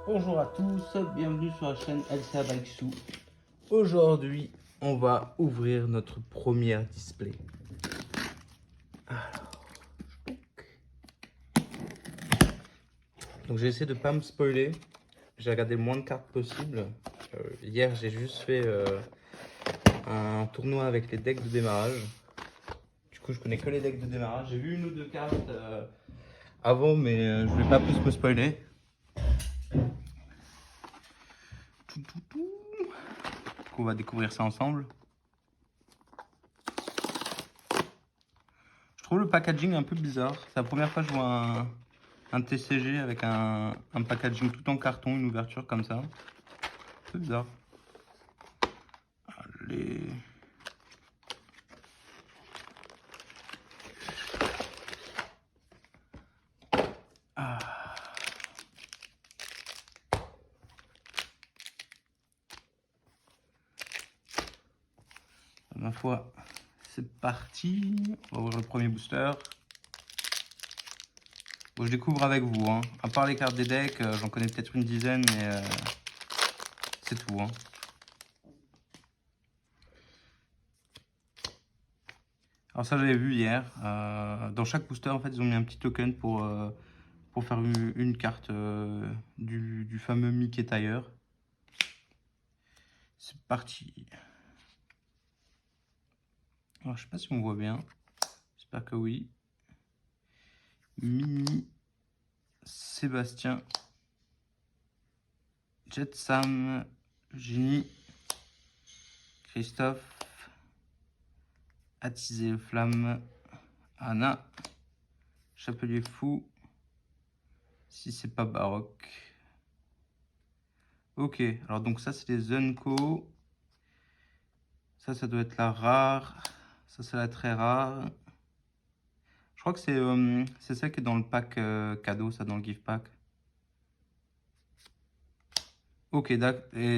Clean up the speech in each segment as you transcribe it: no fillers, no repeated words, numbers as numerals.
Bonjour à tous, bienvenue sur la chaîne LCA Bikesou. Aujourd'hui, on va ouvrir notre premier display. Donc j'ai essayé de pas me spoiler. J'ai regardé le moins de cartes possible. Hier, j'ai juste fait un tournoi avec les decks de démarrage. Du coup, je connais que les decks de démarrage. J'ai vu une ou deux cartes avant, mais je voulais pas plus me spoiler. Donc, on va découvrir ça ensemble. Je trouve le packaging un peu bizarre. C'est la première fois que je vois un TCG avec un packaging tout en carton, une ouverture comme ça. C'est bizarre. Allez. Ah. Ma foi, c'est parti. On va ouvrir le premier booster. Bon, je découvre avec vous, hein. À part les cartes des decks, j'en connais peut-être une dizaine, mais c'est tout, hein. Alors ça, j'avais vu hier. Dans chaque booster, en fait, ils ont mis un petit token pour faire une carte du fameux Mickey Tailleur. C'est parti. Alors, je sais pas si on voit bien. J'espère que oui. Mini, Sébastien, Jet Sam, Ginny, Christophe, Attisé le Flamme, Anna, Chapelier Fou, si c'est pas Baroque. Ok, alors donc ça c'est les Zunko. Ça doit être la rare. Ça c'est la très rare. Je crois que c'est ça qui est dans le pack cadeau, ça dans le gift pack. Ok, et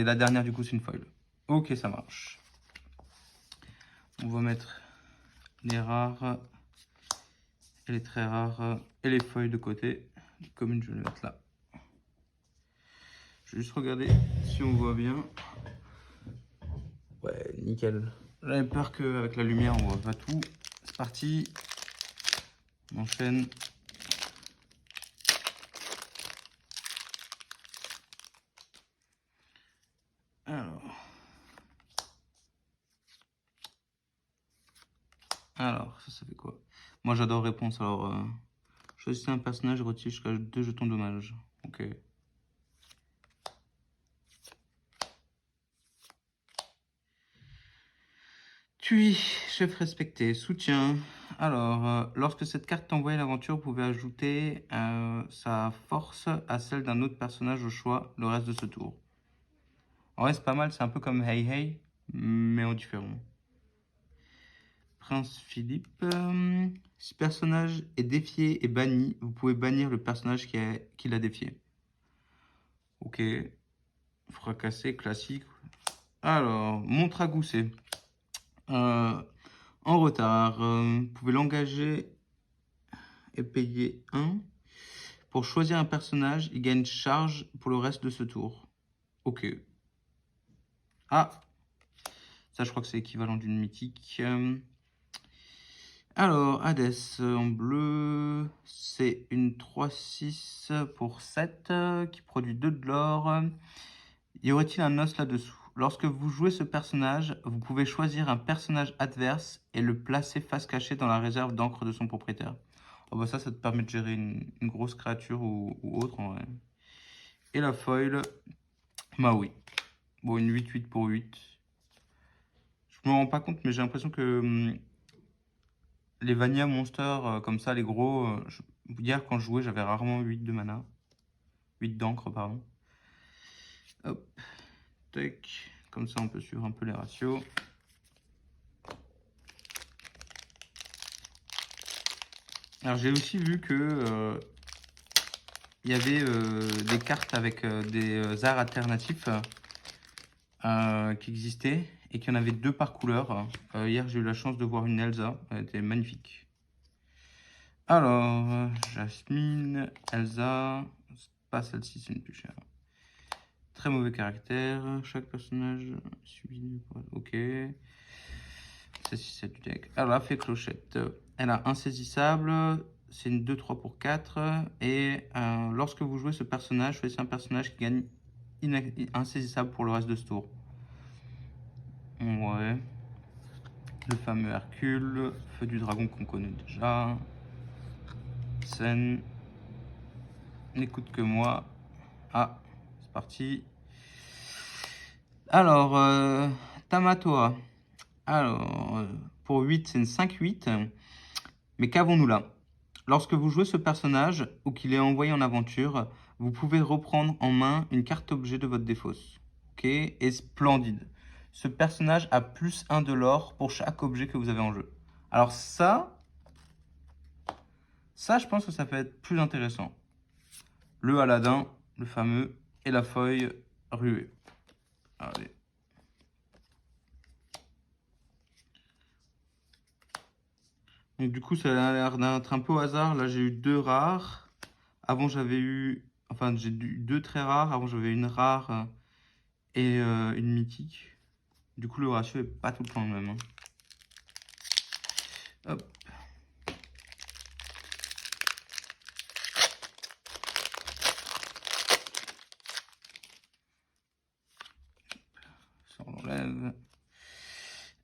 la dernière du coup c'est une foil. Ok, ça marche. On va mettre les rares et les très rares et les feuilles de côté. Les communes, je vais les mettre là. Je vais juste regarder si on voit bien. Ouais, nickel. J'avais peur qu'avec la lumière on voit pas tout. C'est parti. On enchaîne. Alors, ça fait quoi? Moi j'adore réponse. Alors, choisissez un personnage et retirez jusqu'à 2 jetons dommages. Ok. Tui, chef respecté, soutien. Alors, lorsque cette carte t'envoie à l'aventure, vous pouvez ajouter sa force à celle d'un autre personnage au choix le reste de ce tour. En vrai, c'est pas mal, c'est un peu comme Hey Hey, mais en différent. Prince Philippe. Si le personnage est défié et banni, vous pouvez bannir le personnage qui l'a défié. Ok. Fracassé, classique. Alors, montre à gousset. En retard. Vous pouvez l'engager et payer 1. Pour choisir un personnage, il gagne charge pour le reste de ce tour. Ok. Ah, ça je crois que c'est l'équivalent d'une mythique. Alors, Hades en bleu, c'est une 3-6 pour 7 qui produit 2 de l'or. Y aurait-il un os là-dessous? Lorsque vous jouez ce personnage, vous pouvez choisir un personnage adverse et le placer face cachée dans la réserve d'encre de son propriétaire. Oh bah ça te permet de gérer une grosse créature ou autre en vrai. Et la foil, bah oui. Bon, une 8-8 pour 8. Je me rends pas compte, mais j'ai l'impression que les Vanilla Monsters, comme ça, les gros, hier quand je jouais, j'avais rarement 8 de mana. 8 d'encre, pardon. Hop, tac. Comme ça, on peut suivre un peu les ratios. Alors, j'ai aussi vu que il y avait des cartes avec des arts alternatifs qui existaient et qu'il y en avait 2 par couleur. Hier, j'ai eu la chance de voir une Elsa. Elle était magnifique. Alors, Jasmine, Elsa, c'est pas celle-ci, c'est une plus chère. Très mauvais caractère. Chaque personnage subit... Ok. Ça, c'est du deck. Alors, la fée clochette. Elle a insaisissable. C'est une 2-3 pour 4. Et lorsque vous jouez ce personnage, choisissez un personnage qui gagne insaisissable pour le reste de ce tour. Ouais. Le fameux Hercule. Feu du dragon qu'on connaît déjà. Scène. N'écoute que moi. Ah, c'est parti. Alors, Tamatoa. Alors, pour 8, c'est une 5-8. Mais qu'avons-nous là? Lorsque vous jouez ce personnage ou qu'il est envoyé en aventure, vous pouvez reprendre en main une carte objet de votre défausse. Ok? Et splendide. Ce personnage a +1 de l'or pour chaque objet que vous avez en jeu. Alors ça, je pense que ça peut être plus intéressant. Le Aladdin, le fameux, et la feuille ruée. Allez. Donc du coup, ça a l'air d'être un peu au hasard. Là, j'ai eu 2 rares. Avant, j'avais eu... Enfin, j'ai eu 2 très rares. Avant, j'avais une rare et une mythique. Du coup, le ratio est pas tout le temps le même. Hein. Hop. Ça, on l'enlève.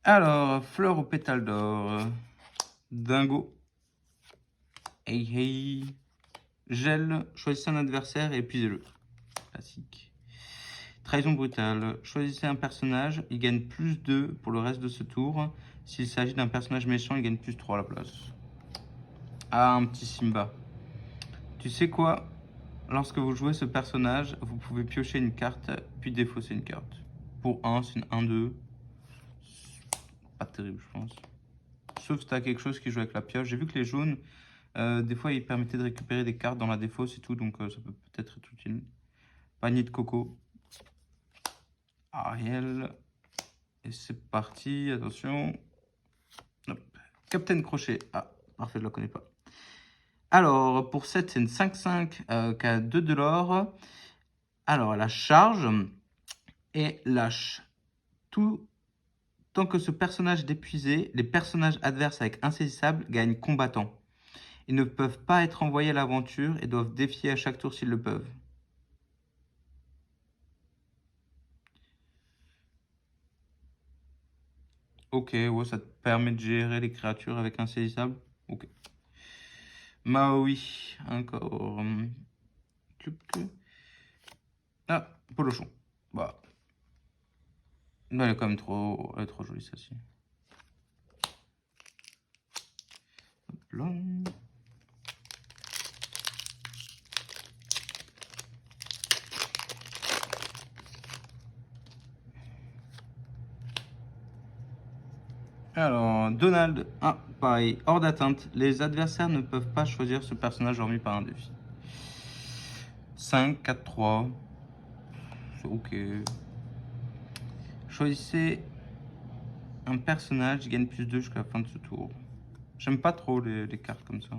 Alors, fleur aux pétales d'or. Dingo. Hey hey. Gel. Choisissez un adversaire et épuisez-le. Classique. Trahison brutale. Choisissez un personnage. Il gagne +2 pour le reste de ce tour. S'il s'agit d'un personnage méchant, il gagne +3 à la place. Ah, un petit Simba. Tu sais quoi? Lorsque vous jouez ce personnage, vous pouvez piocher une carte, puis défausser une carte. Pour 1, c'est une 1-2. Pas terrible, je pense. Sauf si tu as quelque chose qui joue avec la pioche. J'ai vu que les jaunes, des fois, ils permettaient de récupérer des cartes dans la défausse et tout, donc ça peut peut-être être utile. Panier de coco. Ariel. Et c'est parti, attention. Hop. Captain Crochet. Ah, parfait, je ne la connais pas. Alors, pour 7, c'est une 5-5 qui a 2 de l'or. Alors, la charge et lâche. Tout tant que ce personnage est épuisé, les personnages adverses avec insaisissable gagnent combattant. Ils ne peuvent pas être envoyés à l'aventure et doivent défier à chaque tour s'ils le peuvent. Ok, ouais, ça te permet de gérer les créatures avec insaisissable. Ok. Maui, encore. Ah, Polochon. Bah. Elle est quand même trop, elle est trop jolie celle-ci. Hop là. Alors, Donald. Ah, pareil, hors d'atteinte. Les adversaires ne peuvent pas choisir ce personnage hormis par un défi. 5, 4, 3. C'est ok. Choisissez un personnage qui gagne +2 jusqu'à la fin de ce tour. J'aime pas trop les cartes comme ça.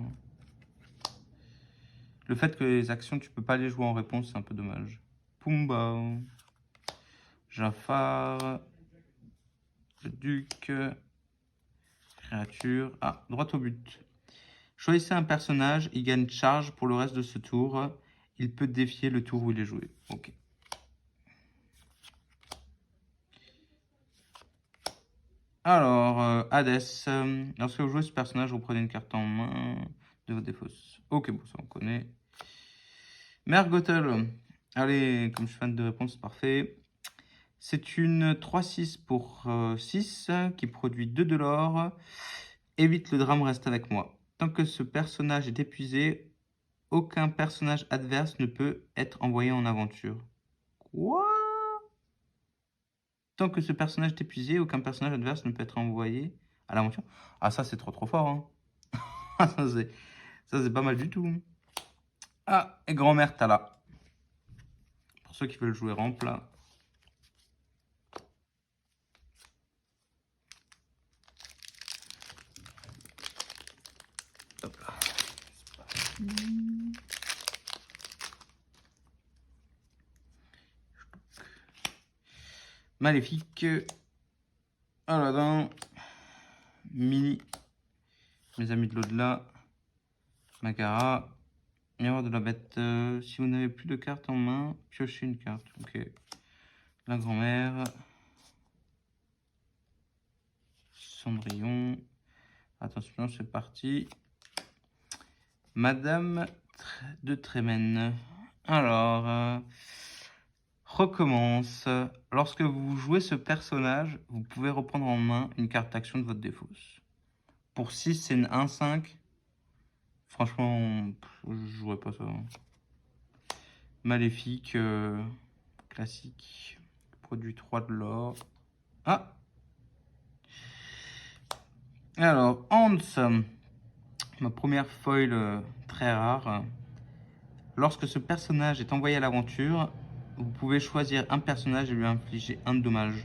Le fait que les actions, tu peux pas les jouer en réponse, c'est un peu dommage. Pumba. Jafar. Le duc. Créature. Ah, droit au but. Choisissez un personnage, il gagne charge pour le reste de ce tour. Il peut défier le tour où il est joué. Ok. Alors, Hades. Lorsque vous jouez ce personnage, vous prenez une carte en main de votre défausse. Ok, bon, ça on connaît. Mère Gothel. Allez, comme je suis fan de réponse, c'est parfait. C'est une 3-6 pour 6 qui produit 2 de l'or. Évite le drame, reste avec moi. Tant que ce personnage est épuisé, aucun personnage adverse ne peut être envoyé en aventure. Quoi? Tant que ce personnage est épuisé, aucun personnage adverse ne peut être envoyé à l'aventure. Ah, ça, c'est trop fort. Hein. ça, c'est pas mal du tout. Ah, et grand-mère Tala. Pour ceux qui veulent jouer rampe, là. Hop là. Maléfique. Aladdin. Mini. Mes amis de l'au-delà. Magara. Miroir de la bête. Si vous n'avez plus de cartes en main, piochez une carte. Ok. La grand-mère. Cendrillon. Attention, c'est parti. Madame de Trémène. Alors, recommence. Lorsque vous jouez ce personnage, vous pouvez reprendre en main une carte d'action de votre défausse. Pour 6, c'est une 1-5. Franchement, je jouerais pas ça. Maléfique, classique. Produit 3 de l'or. Ah! Alors, Hans, ma première foil très rare. Lorsque ce personnage est envoyé à l'aventure, vous pouvez choisir un personnage et lui infliger un dommage.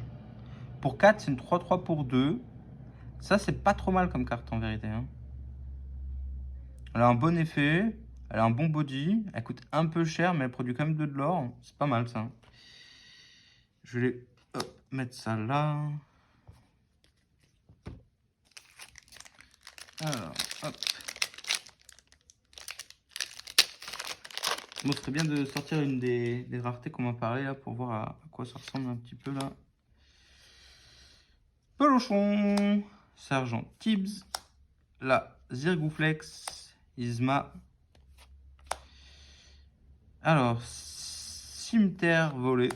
Pour 4, c'est une 3-3 pour 2. Ça, c'est pas trop mal comme carte en vérité. Hein. Elle a un bon effet, elle a un bon body, elle coûte un peu cher, mais elle produit quand même de l'or. C'est pas mal ça. Je vais mettre ça là. Alors, hop. Bon, ce serait bien de sortir une des raretés qu'on m'a parlé là pour voir à quoi ça ressemble un petit peu là. Pelochon, Sergent Tibbs, la Zirgouflex, Isma. Alors, Cimetière volé,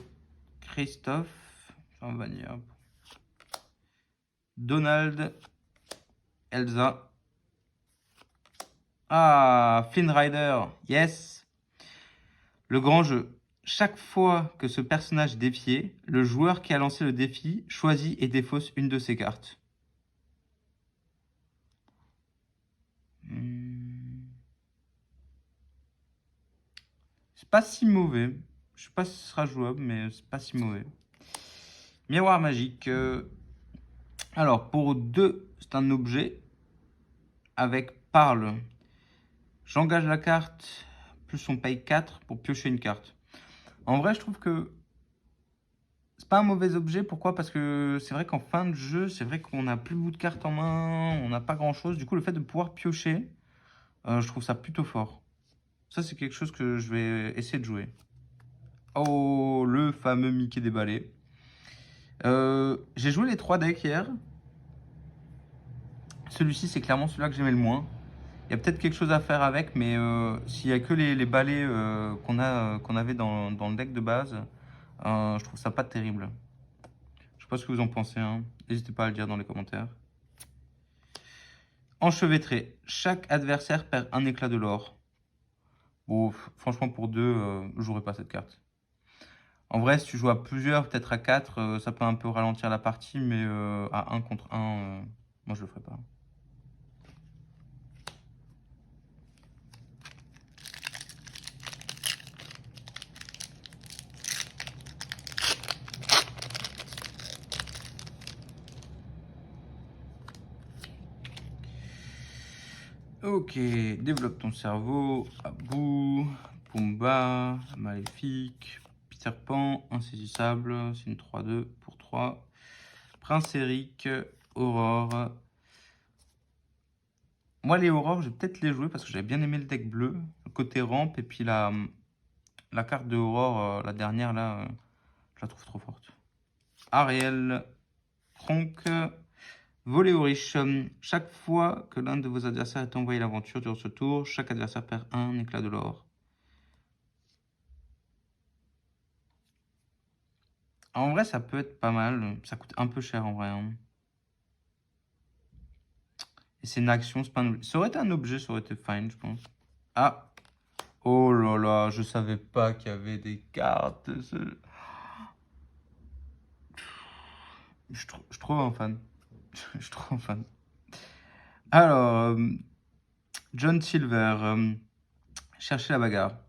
Christophe, on va dire. Donald, Elsa. Ah, Flynn Rider, yes. Le grand jeu. Chaque fois que ce personnage est défié, le joueur qui a lancé le défi choisit et défausse une de ses cartes. C'est pas si mauvais. Je sais pas si ce sera jouable, mais c'est pas si mauvais. Miroir magique. Alors, pour 2, c'est un objet avec parle. J'engage la carte, plus on paye 4 pour piocher une carte. En vrai, je trouve que c'est pas un mauvais objet. Pourquoi? Parce que c'est vrai qu'en fin de jeu, c'est vrai qu'on n'a plus beaucoup de cartes en main, on n'a pas grand chose. Du coup, le fait de pouvoir piocher, je trouve ça plutôt fort. Ça, c'est quelque chose que je vais essayer de jouer. Oh, le fameux Mickey déballé. J'ai joué les 3 decks hier. Celui-ci, c'est clairement celui-là que j'aimais le moins. Il y a peut-être quelque chose à faire avec, mais s'il n'y a que les balais qu'on avait dans le deck de base, je trouve ça pas terrible. Je sais pas ce que vous en pensez. Hein. N'hésitez pas à le dire dans les commentaires. Enchevêtré. Chaque adversaire perd un éclat de l'or. Bon, franchement, pour 2, je jouerai pas cette carte. En vrai, si tu joues à plusieurs, peut-être à 4, ça peut un peu ralentir la partie, mais à 1 contre 1, moi je le ferai pas. Ok, développe ton cerveau, Abou, Pumba, Maléfique, Peter Pan, Insaisissable, c'est une 3-2 pour 3. Prince Eric, Aurore. Moi, les Aurores, je vais peut-être les jouer parce que j'avais bien aimé le deck bleu, le côté rampe, et puis la carte de Aurore, la dernière là, je la trouve trop forte. Ariel, Kronk. Voler aux riches. Chaque fois que l'un de vos adversaires est envoyé à l'aventure durant ce tour, chaque adversaire perd un éclat de l'or. En vrai, ça peut être pas mal. Ça coûte un peu cher en vrai. Hein. Et c'est une action, c'est pas un objet. Ça aurait été un objet, ça aurait été fine, je pense. Ah! Oh là là, je savais pas qu'il y avait des cartes. Je trouve un fan. Je trouve un fan. Alors, John Silver. Cherchez la bagarre.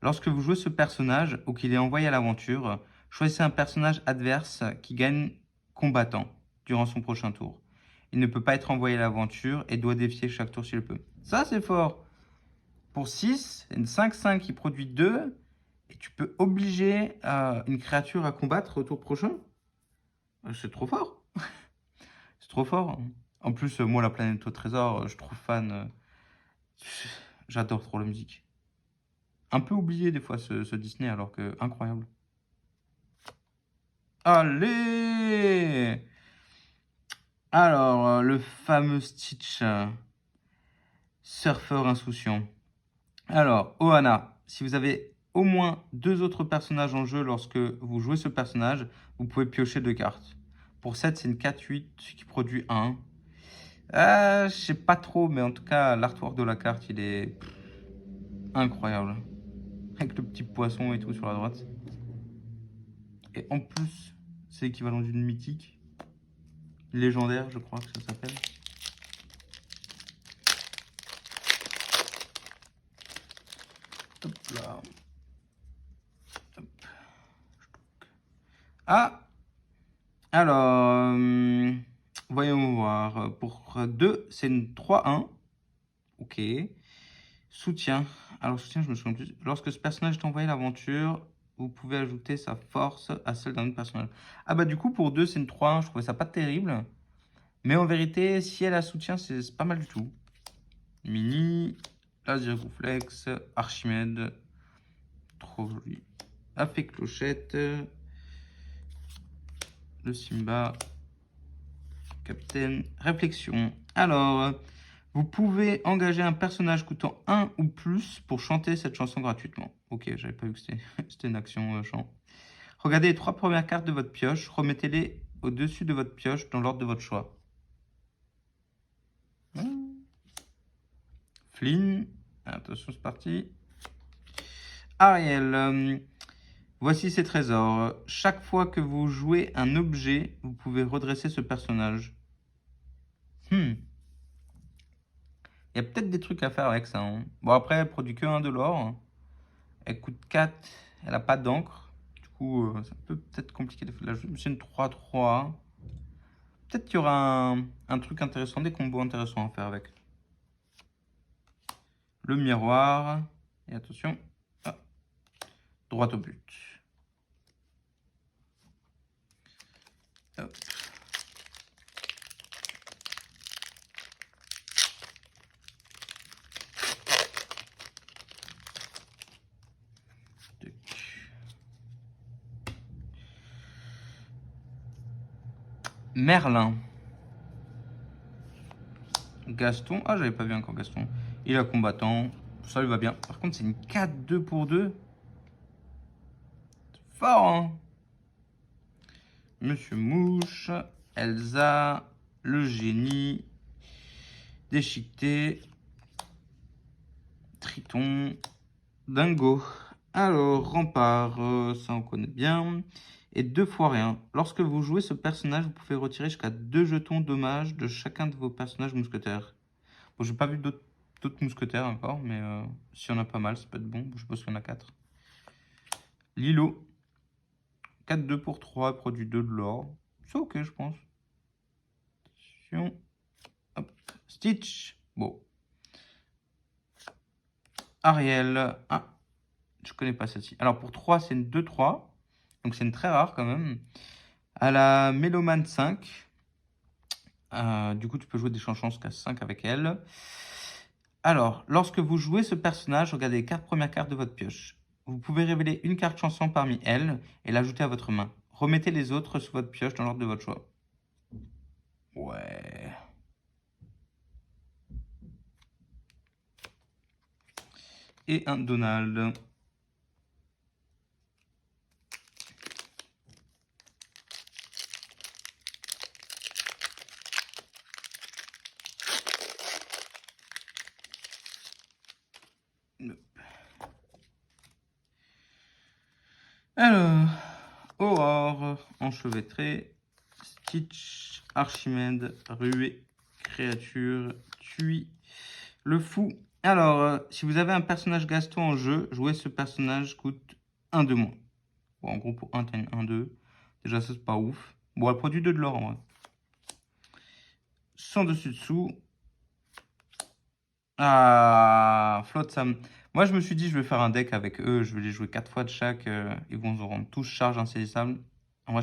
Lorsque vous jouez ce personnage ou qu'il est envoyé à l'aventure, choisissez un personnage adverse qui gagne combattant durant son prochain tour. Il ne peut pas être envoyé à l'aventure et doit défier chaque tour s'il le peut. Ça, c'est fort. Pour 6, une 5-5 qui produit 2 et tu peux obliger une créature à combattre au tour prochain. C'est trop fort. C'est trop fort. En plus, moi, La Planète au Trésor, je trouve fan. J'adore trop la musique. Un peu oublié des fois ce Disney, alors que incroyable. Allez! Alors, le fameux Stitch, surfeur insouciant. Alors, Ohana, si vous avez au moins deux autres personnages en jeu lorsque vous jouez ce personnage, vous pouvez piocher deux cartes. Pour 7, c'est une 4-8 qui produit 1. Je sais pas trop, mais en tout cas, l'artwork de la carte, il est incroyable. Avec le petit poisson et tout sur la droite. Et en plus, c'est l'équivalent d'une mythique. Légendaire, je crois que ça s'appelle. Hop là. Hop. Ah! Alors, voyons voir. Pour 2, c'est une 3-1. Ok. Soutien. Alors, soutien, je me souviens plus. Lorsque ce personnage est envoyé à l'aventure, vous pouvez ajouter sa force à celle d'un autre personnage. Ah bah du coup, pour 2, c'est une 3-1. Je trouvais ça pas terrible. Mais en vérité, si elle a soutien, c'est pas mal du tout. Mini, Azirguflex, Archimède. Trop joli. Afé Clochette. Le Simba. Captain. Réflexion. Alors, vous pouvez engager un personnage coûtant 1 ou plus pour chanter cette chanson gratuitement. Ok, j'avais pas vu que c'était une action chant. Regardez les 3 premières cartes de votre pioche. Remettez-les au-dessus de votre pioche dans l'ordre de votre choix. Flynn. Attention, c'est parti. Ariel. Voici ses trésors. Chaque fois que vous jouez un objet, vous pouvez redresser ce personnage. Il y a peut-être des trucs à faire avec ça. Hein. Bon, après, elle produit que 1 de l'or. Elle coûte 4. Elle n'a pas d'encre. Du coup, ça peut peut-être compliqué de la jouer. C'est une 3-3. Peut-être qu'il y aura un truc intéressant, des combos intéressants à faire avec. Le miroir. Et attention. Ah, droit au but. Hop. Merlin. Gaston. Ah, j'avais pas vu encore Gaston. Il est combattant. Ça lui va bien. Par contre, c'est une 4-2 pour 2. Fort, hein. Monsieur Mouche. Elsa. Le génie. Déchiqueté. Triton. Dingo. Alors, rempart, ça on connaît bien. Et 2 fois rien. Lorsque vous jouez ce personnage, vous pouvez retirer jusqu'à 2 jetons dommages de chacun de vos personnages mousquetaires. Bon, j'ai pas vu d'autres mousquetaires encore, mais s'il y en a pas mal, ça peut être bon. Je suppose qu'il y en a 4. Lilo. 4-2 pour 3, produit 2 de l'or. C'est ok, je pense. Attention. Hop. Stitch. Bon. Ariel. Ah, je connais pas celle-ci. Alors pour 3, c'est une 2-3. Donc c'est une très rare quand même. À la Mélomane 5. Du coup, tu peux jouer des chansons jusqu'à 5 avec elle. Alors, lorsque vous jouez ce personnage, regardez les 4 premières cartes de votre pioche. Vous pouvez révéler une carte chanson parmi elles et l'ajouter à votre main. Remettez les autres sous votre pioche dans l'ordre de votre choix. Ouais. Et un Donald. Alors, Aurore, enchevêtré, Stitch, Archimède, Ruée, Créature, Tui, le fou. Alors, si vous avez un personnage Gaston en jeu, jouer ce personnage coûte 1 de moins. Bon, en gros, pour 1, t'as une 1-2. Déjà, ça, c'est pas ouf. Bon, elle produit 2 de l'or en vrai. Sans dessus-dessous. Ah, Flotte Sam. Moi, je me suis dit, je vais faire un deck avec eux. Je vais les jouer 4 fois de chaque. Ils vont se rendre tous charge insaisissable. En vrai,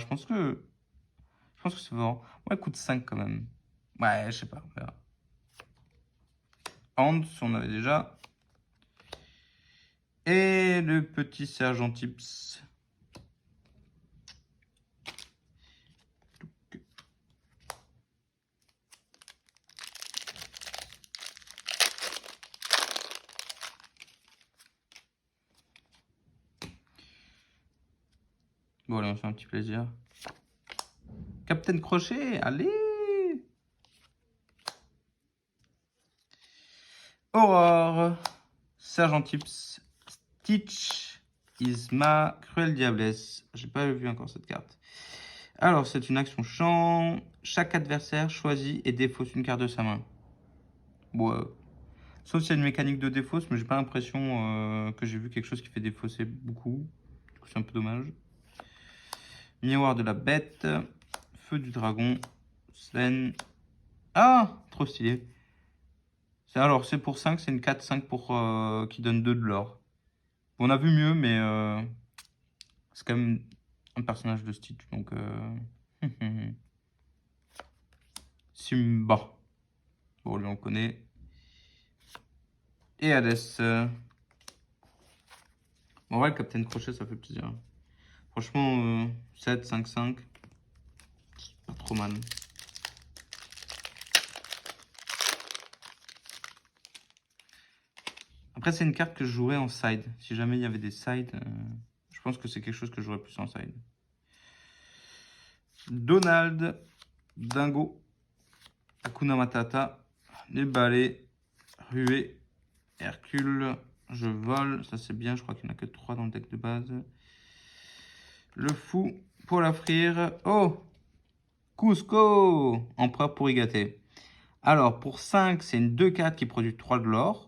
Je pense que c'est fort. Ouais, coûte 5 quand même. Ouais, je sais pas. On verra. Hans, on avait déjà. Et le petit sergent Tips. Bon, allez, on se fait un petit plaisir. Captain Crochet, allez! Aurore, Sergent Tips, Stitch is ma cruelle diablesse. J'ai pas vu encore cette carte. Alors, c'est une action champ. Chaque adversaire choisit et défausse une carte de sa main. Bon, sauf s'il y a une mécanique de défausse, mais j'ai pas l'impression que j'ai vu quelque chose qui fait défausser beaucoup. Du coup, c'est un peu dommage. Miroir de la bête, feu du dragon, Slen. Ah, trop stylé. Alors, c'est pour 5, c'est une 4-5 qui donne 2 de l'or. On a vu mieux, mais c'est quand même un personnage de Stitch, donc... Simba. Bon, lui, on le connaît. Et Hades. En vrai, le Captain Crochet, ça fait plaisir. Franchement, 7, 5, 5. C'est pas trop mal. Après, c'est une carte que je jouerais en side. Si jamais il y avait des sides, je pense que c'est quelque chose que je jouerais plus en side. Donald, Dingo, Hakuna Matata, les balais, Ruée, Hercule, je vole. Ça, c'est bien. Je crois qu'il n'y en a que 3 dans le deck de base. Le fou, pour la frire. Oh! Cusco! Empereur pourri gâté. Alors, pour 5, c'est une 2-4 qui produit 3 de l'or.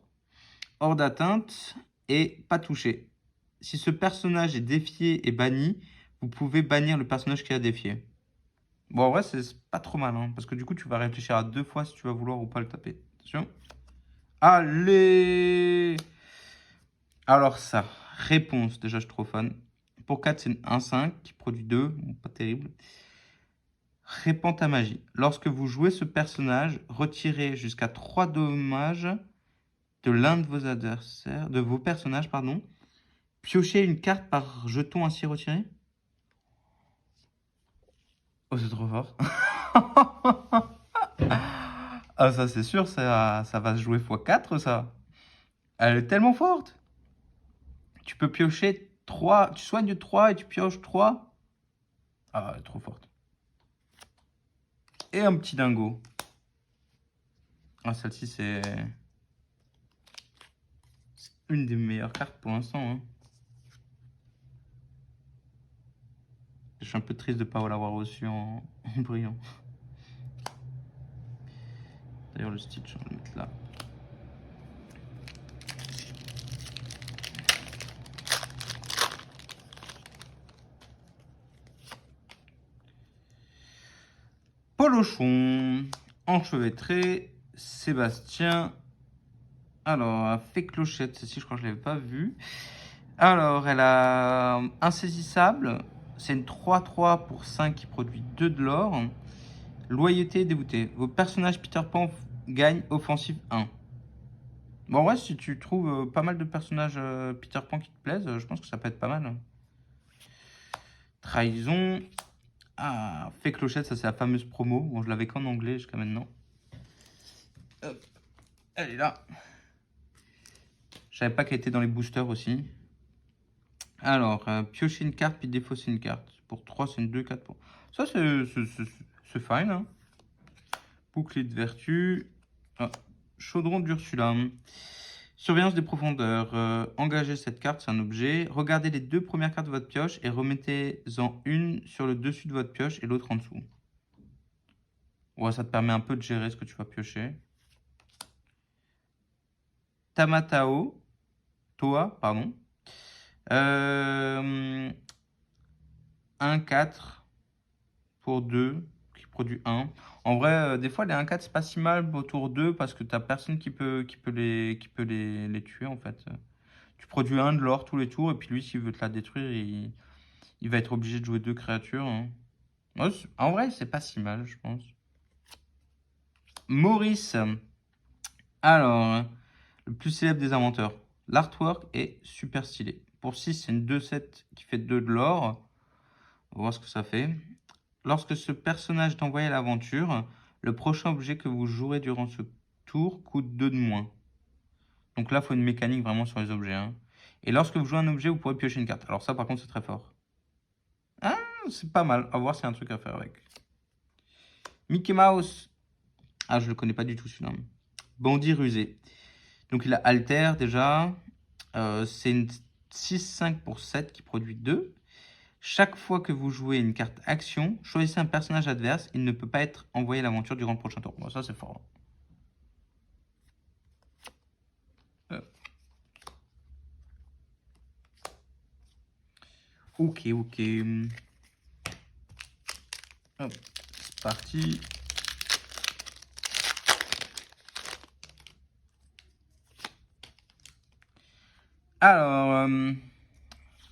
Hors d'atteinte et pas touché. Si ce personnage est défié et banni, vous pouvez bannir le personnage qui a défié. Bon, en vrai, c'est pas trop mal, hein, parce que du coup, tu vas réfléchir à 2 fois si tu vas vouloir ou pas le taper. Attention. Allez! Alors ça, réponse, déjà je suis trop fan. Pour 4, c'est une 1-5 qui produit 2, bon, pas terrible. Répand ta magie. Lorsque vous jouez ce personnage, retirez jusqu'à 3 dommages de l'un de vos adversaires, de vos personnages, pardon. Piochez une carte par jeton ainsi retiré. Oh, c'est trop fort. Ah, ça c'est sûr, ça va se jouer x4, ça. Elle est tellement forte. Tu peux piocher 3, tu soignes 3 et tu pioches 3. Ah, elle est trop forte. Et un petit dingo. Ah, celle-ci, c'est une des meilleures cartes pour l'instant, hein. Je suis un peu triste de ne pas l'avoir reçu en brillant. D'ailleurs, le Stitch, on va le mettre là. Polochon, enchevêtré, Sébastien. Alors, fait clochette, celle-ci, je crois que je ne l'avais pas vue. Alors, elle a insaisissable. C'est une 3-3 pour 5 qui produit 2 de l'or. Loyauté dévoutée. Vos personnages Peter Pan gagnent offensive 1. Bon, ouais, si tu trouves pas mal de personnages Peter Pan qui te plaisent, je pense que ça peut être pas mal. Trahison. Ah, fait clochette, ça c'est la fameuse promo. Bon, je l'avais qu'en anglais jusqu'à maintenant. Hop, elle est là. Je savais pas qu'elle était dans les boosters aussi. Alors, piocher une carte puis défausser une carte. Pour 3, c'est une 2-4 points. Ça, c'est fine, hein. Bouclier de vertu. Ah, chaudron d'Ursula. Surveillance des profondeurs. Engagez cette carte, c'est un objet. Regardez les 2 premières cartes de votre pioche et remettez-en une sur le dessus de votre pioche et l'autre en dessous. Ouais, ça te permet un peu de gérer ce que tu vas piocher. Tamatao. Toa, pardon. 1-4 pour 2 qui produit 1. En vrai, des fois, les 1-4, c'est pas si mal au tour 2 parce que t'as personne qui peut les tuer en fait. Tu produis 1 de l'or tous les tours et puis lui, s'il veut te la détruire, il va être obligé de jouer 2 créatures, hein. Ouais, en vrai, c'est pas si mal, je pense. Maurice. Alors, le plus célèbre des inventeurs. L'artwork est super stylé. Pour 6, c'est une 2-7 qui fait 2 de l'or. On va voir ce que ça fait. Lorsque ce personnage est envoyé à l'aventure, le prochain objet que vous jouerez durant ce tour coûte 2 de moins. Donc là, il faut une mécanique vraiment sur les objets, hein. Et lorsque vous jouez un objet, vous pourrez piocher une carte. Alors ça, par contre, c'est très fort. Ah, c'est pas mal. À voir s'il y a un truc à faire avec. Mickey Mouse. Ah, je le connais pas du tout celui-là. Bandit rusé. Donc il a Alter déjà. C'est une 6-5 pour 7 qui produit 2. Chaque fois que vous jouez une carte action, choisissez un personnage adverse. Il ne peut pas être envoyé à l'aventure durant le prochain tour. Bon, ça, c'est fort. Ok, ok. Hop, c'est parti. Alors,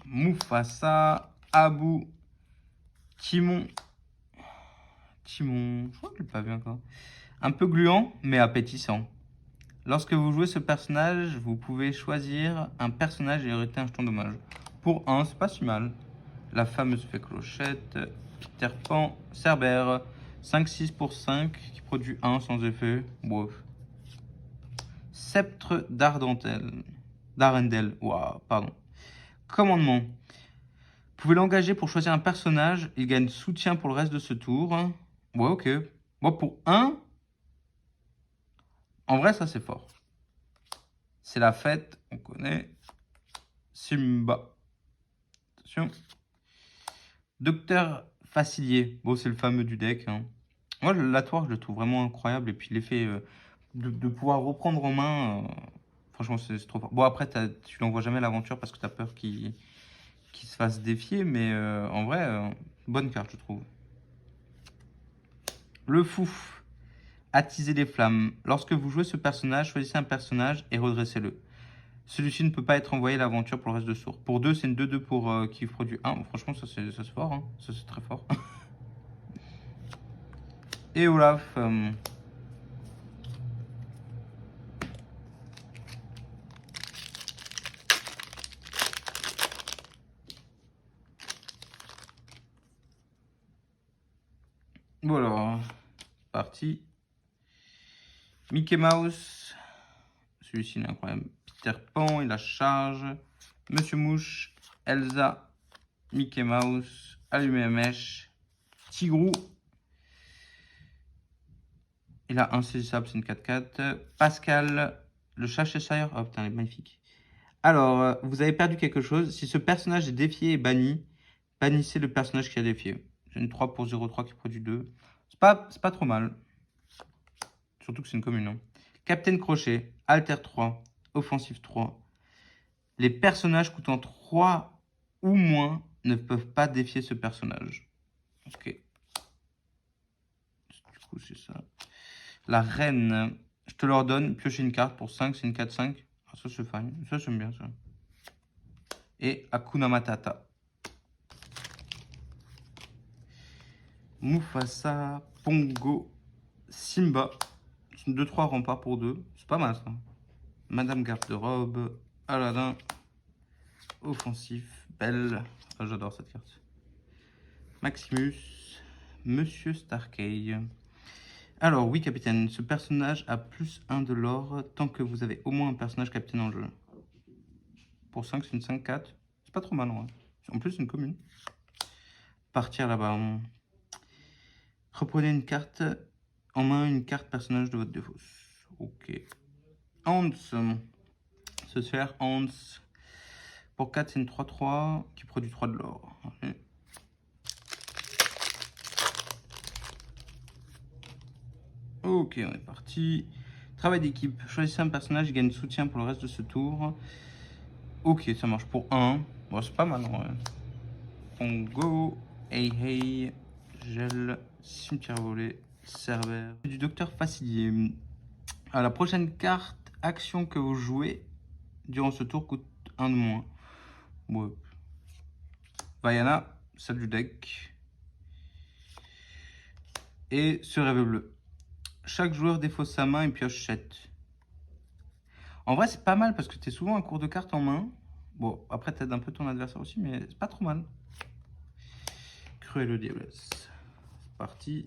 Mufasa, Abu, Timon. Timon, je crois que je l'ai pas vu encore. Un peu gluant, mais appétissant. Lorsque vous jouez ce personnage, vous pouvez choisir un personnage et hériter un jeton d'hommage. Pour 1, c'est pas si mal. La fameuse fée clochette, Peter Pan, Cerbère, 5-6 pour 5, qui produit 1 sans effet. Bof. Sceptre d'Arendelle. Waouh, pardon. Commandement. Vous pouvez l'engager pour choisir un personnage. Il gagne soutien pour le reste de ce tour. Ouais, ok. Moi, pour 1, en vrai, ça c'est fort. C'est la fête, on connaît. Simba. Attention. Docteur Facilier. Bon, c'est le fameux du deck, hein. Moi, l'atoire, je le trouve vraiment incroyable. Et puis l'effet de pouvoir reprendre en main, franchement, c'est trop fort. Bon, après, tu l'envoies jamais à l'aventure parce que tu as peur qu'il se fasse défier. Mais en vrai, bonne carte, je trouve. Le fou. Attiser les flammes. Lorsque vous jouez ce personnage, choisissez un personnage et redressez-le. Celui-ci ne peut pas être envoyé à l'aventure pour le reste de tour. Pour 2, c'est une 2-2 pour qui produit 1. Franchement, ça c'est fort, hein. Ça c'est très fort. Et Olaf. Voilà. Parti. Mickey Mouse. Celui-ci il est incroyable. Peter Pan, il a charge. Monsieur Mouche. Elsa. Mickey Mouse. Allumé à mèche. Tigrou. Il a insaisissable, c'est une 4-4. Pascal. Le Cheshire. Oh putain, il est magnifique. Alors, vous avez perdu quelque chose. Si ce personnage est défié et banni, bannissez le personnage qui a défié. J'ai une 3 pour 0,3 qui produit 2. C'est pas trop mal. Surtout que c'est une commune, hein. Captain Crochet, Alter 3, Offensive 3. Les personnages coûtant 3 ou moins ne peuvent pas défier ce personnage. Ok. Du coup, c'est ça. La reine, je te l'ordonne, piocher une carte pour 5, c'est une 4-5. Ah, ça, c'est fine. Ça, j'aime bien, ça. Et Hakuna Matata. Mufasa, Pongo, Simba. C'est une 2-3 rempart pour 2. C'est pas mal, ça. Madame Garde-robe, Aladdin, Offensif, Belle. Ah, j'adore cette carte. Maximus, Monsieur Starkey. Alors, oui, capitaine, ce personnage a plus 1 de l'or tant que vous avez au moins un personnage capitaine en jeu. Pour 5, c'est une 5-4. C'est pas trop mal, en vrai. En plus, c'est une commune. Partir là-bas. Reprenez une carte en main, une carte personnage de votre défausse. Ok. Hans. Se faire Hans. Pour 4, c'est une 3-3 qui produit 3 de l'or. Okay. Ok, on est parti. Travail d'équipe. Choisissez un personnage, il gagne soutien pour le reste de ce tour. Ok, ça marche pour 1. Bon, c'est pas mal, en vrai. On go. Hey hey. Gel. Cimetière volé. Cerbère. Du docteur Facilier. À la prochaine carte action que vous jouez durant ce tour coûte 1 de moins. Ouais. Vaiana, celle du deck. Et ce rêve bleu. Chaque joueur défausse sa main et pioche 7. En vrai, c'est pas mal parce que tu es souvent un cours de cartes en main. Bon, après, t'aides un peu ton adversaire aussi, mais c'est pas trop mal. Cruelle diablesse. C'est parti.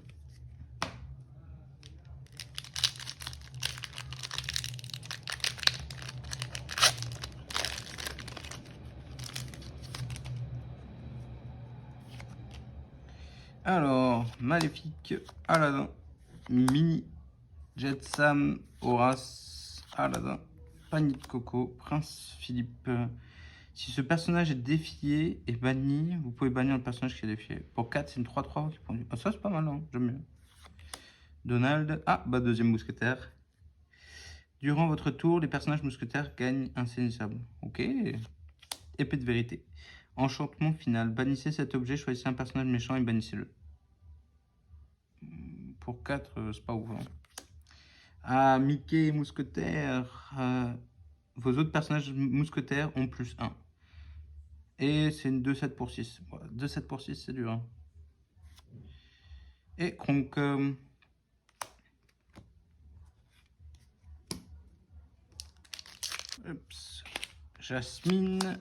Alors, Maléfique, Aladdin, Mini, Jetsam, Horace, Aladdin, Panier de Coco, Prince Philippe. Si ce personnage est défié et banni, vous pouvez bannir le personnage qui est défié. Pour 4, c'est une 3-3 qui prend du... Ah, ça, c'est pas mal, hein, j'aime bien. Donald. Ah, bah, deuxième mousquetaire. Durant votre tour, les personnages mousquetaires gagnent insaisissable. Ok. Épée de vérité. Enchantement final. Bannissez cet objet, choisissez un personnage méchant et bannissez-le. Pour 4, c'est pas ouf. Hein. Ah, Mickey, mousquetaire. Vos autres personnages mousquetaires ont plus 1. Et c'est une 2-7 pour 6. 2-7 pour 6, c'est dur. Hein. Et Kronk. Jasmine.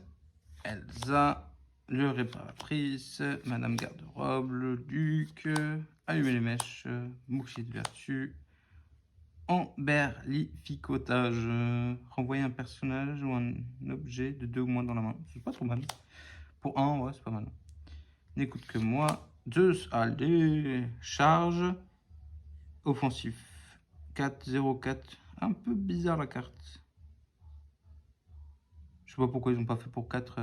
Elsa. Le réparatrice. Madame Garde-robe. Le duc. Allumer les mèches. Bouclier de vertu. Emberlificotage. Renvoyer un personnage ou un objet de 2 ou moins dans la main. C'est pas trop mal. Pour 1, ouais, c'est pas mal. N'écoute que moi. Zeus, allez. Charge. Offensif. 4-0-4. Un peu bizarre la carte. Je sais pas pourquoi ils ont pas fait pour 4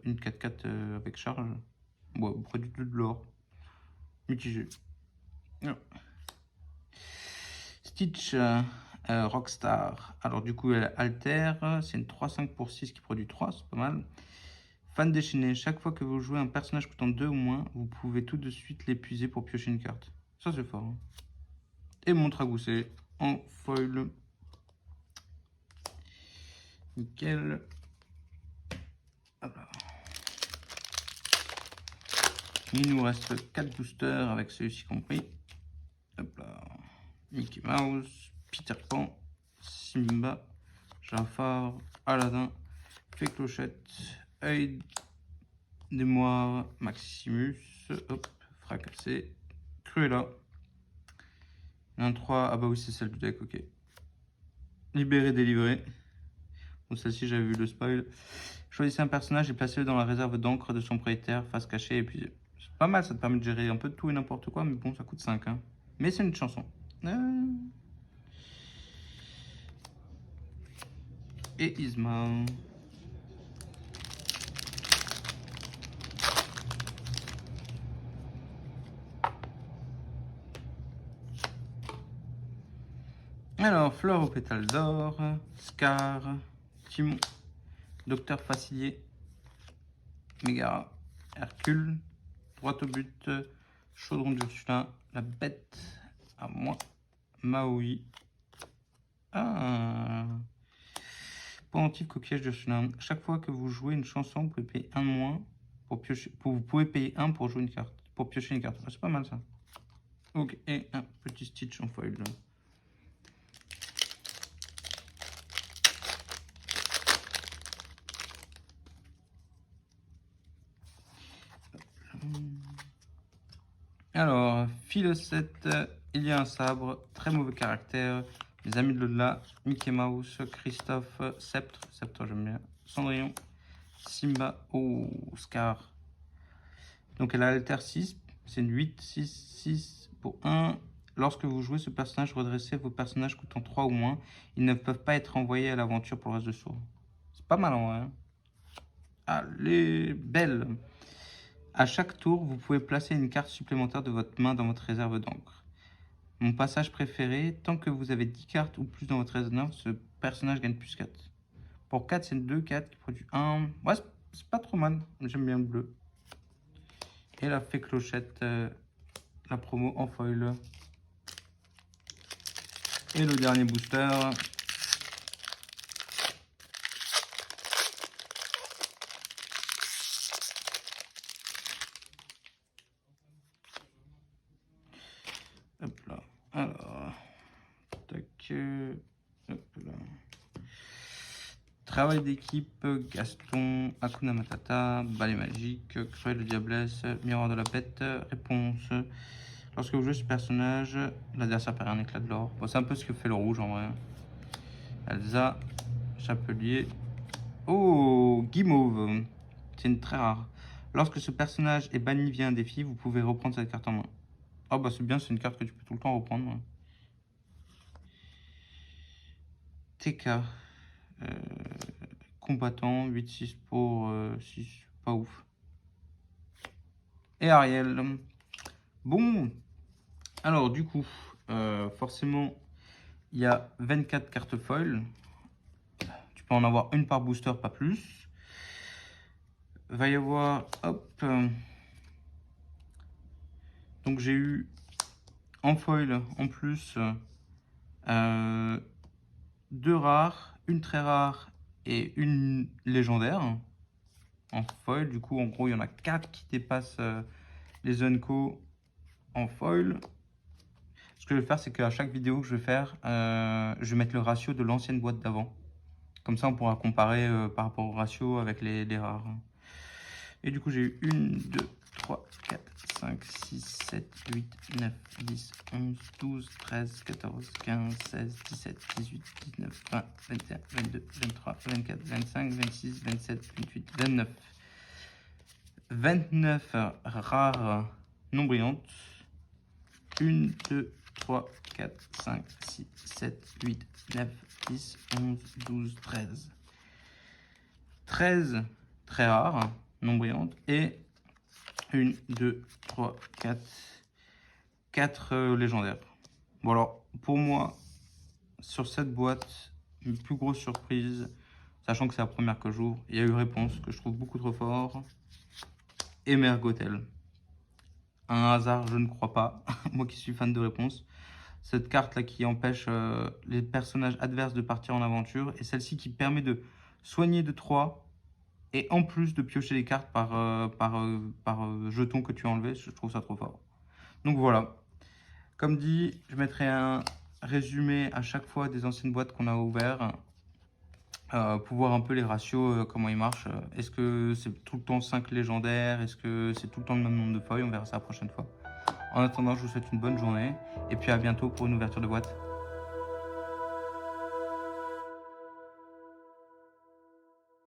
une 4-4 avec charge. Ouais, près du tout de l'or. Mitigé. Non. Stitch. Rockstar. Alors du coup elle altère. C'est une 3-5 pour 6 qui produit 3. C'est pas mal. Fan déchaîné. Chaque fois que vous jouez un personnage coûtant 2 ou moins, vous pouvez tout de suite l'épuiser pour piocher une carte. Ça c'est fort. Hein. Et montre à gousset en foil. Nickel. Alors. Il nous reste 4 boosters avec celui-ci compris. Hop là. Mickey Mouse, Peter Pan, Simba, Jafar, Aladdin, Fée Clochette, Œil des Moires, Maximus, hop, Fracassé, Cruella. 1-3, ah bah oui c'est celle du deck, ok. Libéré, délivré. Bon celle-ci j'avais vu le spoil. Choisissez un personnage et placez-le dans la réserve d'encre de son propriétaire, face cachée et puis... C'est pas mal, ça te permet de gérer un peu de tout et n'importe quoi, mais bon ça coûte 5. Hein. Mais c'est une chanson. Et Isma. Alors, Fleur aux pétales d'or, Scar, Timon, Docteur Facilier, Mégara, Hercule, Droit au but, Chaudron d'Ursula, La Bête, à moi, Maui. Ah, Pendentif coquillage d'Ursula. Chaque fois que vous jouez une chanson, vous pouvez payer un de moins pour piocher. Vous pouvez payer un pour jouer une carte, pour piocher une carte. Ah, c'est pas mal ça. Ok, et un petit Stitch en foil. Alors, Philocette, il y a un sabre, très mauvais caractère. Les amis de l'au-delà, Mickey Mouse, Christophe, Sceptre, Sceptre j'aime bien, Cendrillon, Simba, oh, Scar. Donc elle a alter 6, c'est une 8, 6, 6 pour 1. Lorsque vous jouez ce personnage, redressez vos personnages coûtant 3 ou moins. Ils ne peuvent pas être envoyés à l'aventure pour le reste de sourd. C'est pas mal en vrai. Hein. Allez, belle. À chaque tour, vous pouvez placer une carte supplémentaire de votre main dans votre réserve d'encre. Mon passage préféré, tant que vous avez 10 cartes ou plus dans votre réserve, ce personnage gagne plus 4. Pour 4, c'est une 2-4 qui produit 1. Ouais, c'est pas trop mal. J'aime bien le bleu. Et la fée clochette, la promo en foil. Et le dernier booster. Hop Travail d'équipe, Gaston, Hakuna Matata, Balai Magique, Cruelle de Diablesse, Miroir de la Bête, Réponse. Lorsque vous jouez ce personnage, l'adversaire perd un éclat de l'or. Bon, c'est un peu ce que fait le rouge en vrai. Elsa, Chapelier. Oh, Guimauve. C'est une très rare. Lorsque ce personnage est banni via un défi, vous pouvez reprendre cette carte en main. Oh bah c'est bien, c'est une carte que tu peux tout le temps reprendre. TK. Combattant, 8-6 pour 6, pas ouf. Et Ariel. Bon, alors du coup, forcément, il y a 24 cartes foil. Tu peux en avoir une par booster, pas plus. Va y avoir, hop. Donc j'ai eu en foil, en plus, 2 rares, une très rare et une légendaire. En foil, du coup, en gros, il y en a 4 qui dépassent les Unco en foil. Ce que je vais faire, c'est qu'à chaque vidéo que je vais faire, je vais mettre le ratio de l'ancienne boîte d'avant. Comme ça, on pourra comparer par rapport au ratio avec les rares. Et du coup, j'ai eu 1, 2, 3, 4, 5, 6, 7, 8, 9, 10, 11, 12, 13, 14, 15, 16, 17, 18, 19, 20, 21, 22, 23, 24, 25, 26, 27, 28, 29. 29 rares non brillantes. 1, 2, 3, 4, 5, 6, 7, 8, 9, 10, 11, 12, 13. 13 très rares, non brillantes. Et 1, 2, 3, 4, 4 légendaires. Bon alors, pour moi, sur cette boîte, une plus grosse surprise, sachant que c'est la première que j'ouvre, il y a eu Réponse, que je trouve beaucoup trop fort, et Mergotel. Un hasard, je ne crois pas, moi qui suis fan de Réponse. Cette carte là qui empêche les personnages adverses de partir en aventure, et celle-ci qui permet de soigner de 3 et en plus de piocher les cartes par jeton que tu as enlevé. Je trouve ça trop fort. Donc voilà, comme dit, je mettrai un résumé à chaque fois des anciennes boîtes qu'on a ouvertes pour voir un peu les ratios, comment ils marchent. Est-ce que c'est tout le temps 5 légendaires? Est-ce que c'est tout le temps le même nombre de feuilles? On verra ça la prochaine fois. En attendant, je vous souhaite une bonne journée et puis à bientôt pour une ouverture de boîte.